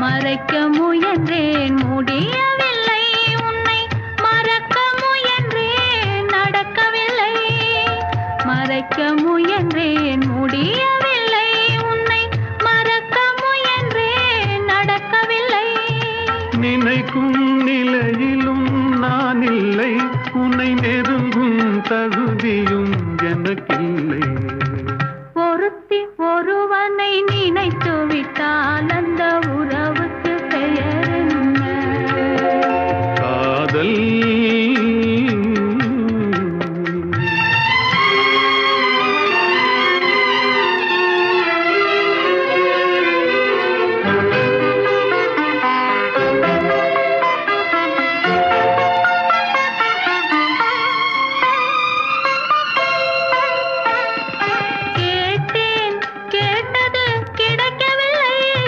மறைக்க முயன்றேன் முடியவில்லை, உன்னை மறக்க முயன்றேன் நடக்கவில்லை. மறைக்க முயன்றேன் முடியவில்லை, உன்னை மறக்க முயன்றேன் நடக்கவில்லை. நினைக்கும் நிலையிலும் நான் இல்லை, உன்னை நெருங்கும் தகுதியும் எனக்கில்லை.